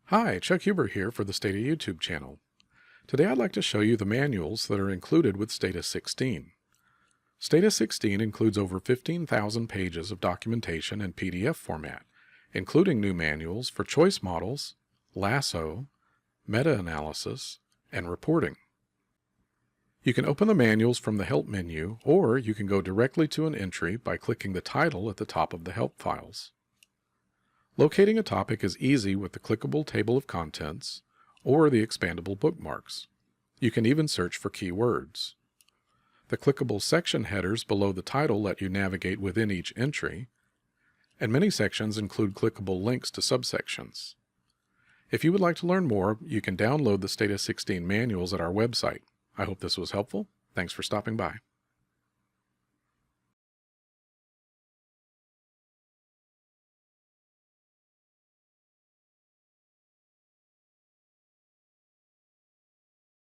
Hi, Chuck Huber here for the Stata YouTube channel. Today I'd like to show you the manuals that are included with Stata 16. Stata 16 includes over 15,000 pages of documentation in PDF format, including new manuals for choice models, lasso, meta-analysis, and reporting. You can open the manuals from the Help menu, or you can go directly to an entry by clicking the title at the top of the Help files. Locating a topic is easy with the clickable table of contents or the expandable bookmarks. You can even search for keywords. The clickable section headers below the title let you navigate within each entry, and many sections include clickable links to subsections. If you would like to learn more, you can download the Stata 16 manuals at our website. I hope this was helpful. Thanks for stopping by.